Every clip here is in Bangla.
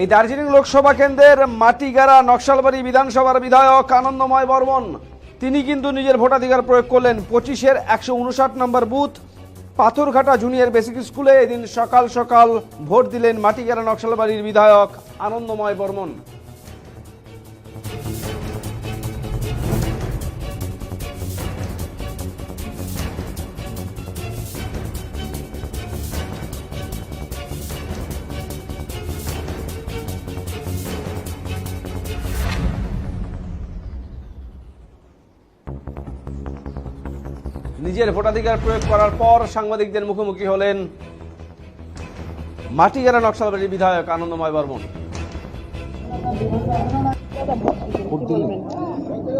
এই দার্জিলিং লোকসভা কেন্দ্রের মাটিগাড়া নকশালবাড়ি বিধানসভার বিধায়ক আনন্দময় বর্মন তিনি কিন্তু নিজের ভোটাধিকার প্রয়োগ করলেন। 25-এর 159 নম্বর বুথ পাথরঘাটা জুনিয়র বেসিক স্কুলে এদিন সকাল সকাল ভোট দিলেন মাটিগাড়া নকশালবাড়ির বিধায়ক আনন্দময় বর্মন। নিজের ভোটাধিকার প্রয়োগ করার পর সাংবাদিকদের মুখোমুখি হলেন মাটিগাড়া নকশালবাড়ির বিধায়ক আনন্দময় বর্মন।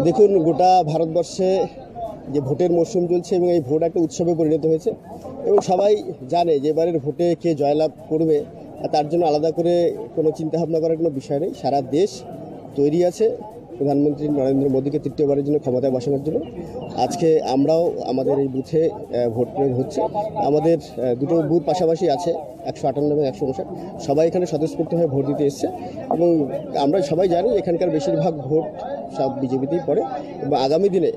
দেখুন, গোটা ভারতবর্ষে যে ভোটের মরশুম চলছে এবং এই ভোট একটা উৎসবে পরিণত হয়েছে এবং সবাই জানে যে এবারের ভোটে কে জয়লাভ করবে, তার জন্য আলাদা করে কোনো চিন্তাভাবনা করার কোনো বিষয় নেই। সারা দেশ তৈরি আছে প্রধানমন্ত্রী নরেন্দ্র মোদীকে তৃতীয়বারের জন্য ক্ষমতায় বসানোর জন্য। আজকে আমরাও আমাদের এই বুথে ভোট প্রয়োগ হচ্ছে। আমাদের দুটো বুথ পাশাপাশি আছে, 158 এবং 159। সবাই এখানে স্বতঃস্ফূর্তভাবে ভোট দিতে এসছে এবং আমরা সবাই জানি এখানকার বেশিরভাগ ভোট সব বিজেপিতেই পড়ে এবং আগামী দিনে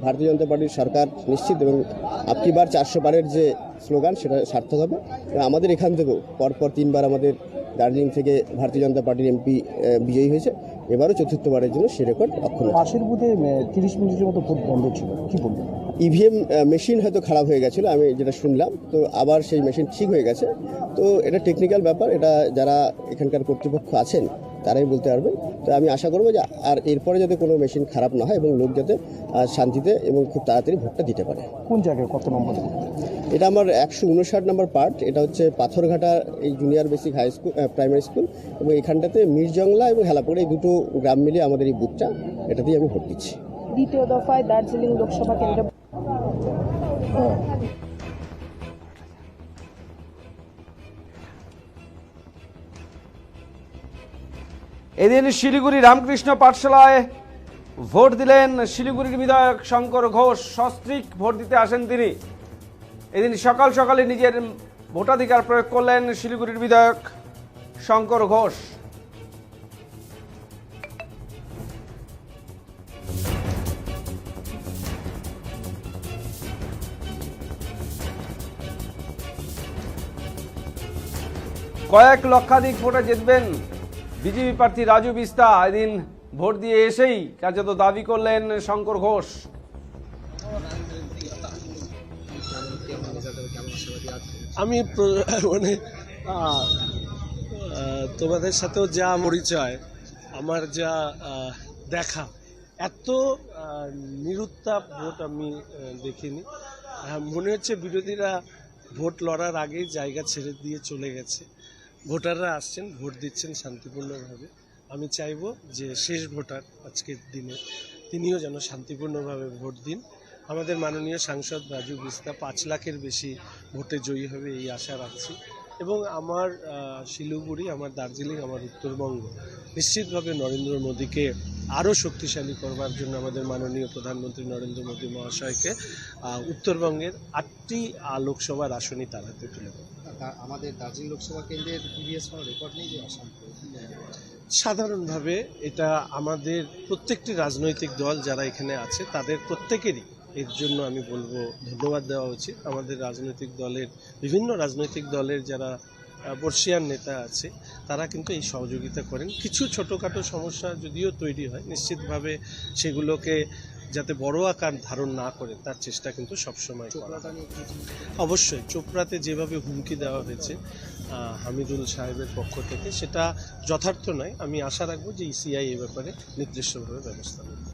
ভারতীয় জনতা পার্টির সরকার নিশ্চিত এবং আপকি বার 400 পারের যে স্লোগান সেটা সার্থক হবে। আমাদের এখান থেকেও পরপর 3বার আমাদের দার্জিলিং থেকে ভারতীয় জনতা পার্টির এমপি বিজয়ী হয়েছে। এবারও চতুর্থবারের জন্য সে রেকর্ড অক্ষুণ্ণ। পাশের বুথে 30 মিনিটের মতো ভোট বন্ধ ছিল, কি বলবেন? ইভিএম মেশিন হয়তো খারাপ হয়ে গেছিলো, আমি যেটা শুনলাম, তো আবার সেই মেশিন ঠিক হয়ে গেছে। তো এটা টেকনিক্যাল ব্যাপার, এটা যারা এখানকার কর্তৃপক্ষ আছেন তারাই বলতে পারবেন। তো আমি আশা করবো যে আর এরপরে যাতে কোনো মেশিন খারাপ না হয় এবং লোক যাতে শান্তিতে এবং খুব তাড়াতাড়ি ভোটটা দিতে পারে। কোন জায়গায় কত নম্বর? এটা আমার 159 নম্বর পার্ট। এটা হচ্ছে পাথরঘাটা এই junior basic high school primary school এবং এখানটাতে মির্জংলা এবং হেলাপুর এই দুটো গ্রাম মিলিয়ে আমাদের এই বুথটা, এটাতেই আমি ভোট দিচ্ছি। দ্বিতীয় দফায় দার্জিলিং লোকসভা কেন্দ্রে এদিন শিলিগুড়ি রামকৃষ্ণ পাঠশালায় ভোট দিলেন শিলিগুড়ির বিধায়ক শঙ্কর ঘোষ। সস্ত্রীক ভোট দিতে আসেন তিনি। এদিন সকাল সকালে নিজের ভোটাধিকার প্রয়োগ করলেন শিলিগুড়ির বিধায়ক শঙ্কর ঘোষ। কয়েক লক্ষাধিক ভোটে জিতবেন বিজেপি প্রার্থী রাজু বিস্তা। এদিন ভোট দিয়ে এসেই কার্যত দাবি করলেন শঙ্কর ঘোষ। আমি মানে তোমাদের সাথেও যা পরিচয়, আমার যা দেখা, এত নিরুত্তাপ ভোট আমি দেখিনি। মনে হচ্ছে বিরোধীরা ভোট লড়ার আগেই জায়গা ছেড়ে দিয়ে চলে গেছে। ভোটাররা আসছেন, ভোট দিচ্ছেন শান্তিপূর্ণভাবে। আমি চাইব যে শেষ ভোটার আজকের দিনে তিনিও যেন শান্তিপূর্ণভাবে ভোট দিন। আমাদের মাননীয় সাংসদ রাজু বিস্তা 5 লাখের বেশি ভোটে জয়ী হবে এই আশা রাখছি এবং আমার শিলিগুড়ি, আমার দার্জিলিং, আমার উত্তরবঙ্গ নিশ্চিতভাবে নরেন্দ্র মোদীকে আরও শক্তিশালী করবার জন্য আমাদের মাননীয় প্রধানমন্ত্রী নরেন্দ্র মোদী মহাশয়কে উত্তরবঙ্গের 8টি লোকসভার আসনই তার হাতে তুলে দেবে। আমাদের দার্জিলিং লোকসভা কেন্দ্রের প্রিভিয়াস কোনো রেকর্ড নেই যে আসাম। সাধারণভাবে এটা আমাদের প্রত্যেকটি রাজনৈতিক দল যারা এখানে আছে তাদের প্রত্যেকেরই এর জন্য আমি বলবো ধন্যবাদ দেওয়া উচিত। আমাদের রাজনৈতিক দলের, বিভিন্ন রাজনৈতিক দলের যারা বর্ষিয়ান নেতা আছে তারা কিন্তু এই সহযোগিতা করেন। কিছু ছোটোখাটো সমস্যা যদিও তৈরি হয়, নিশ্চিতভাবে সেগুলোকে যাতে বড় আকার ধারণ না করে তার চেষ্টা কিন্তু সবসময় করা। অবশ্যই চোপড়াতে যেভাবে হুমকি দেওয়া হয়েছে হামিদুল সাহেবের পক্ষ থেকে, সেটা যথার্থ নয়। আমি আশা রাখবো যে ইসিআই এ ব্যাপারে নির্দিষ্টভাবে ব্যবস্থা নেবে।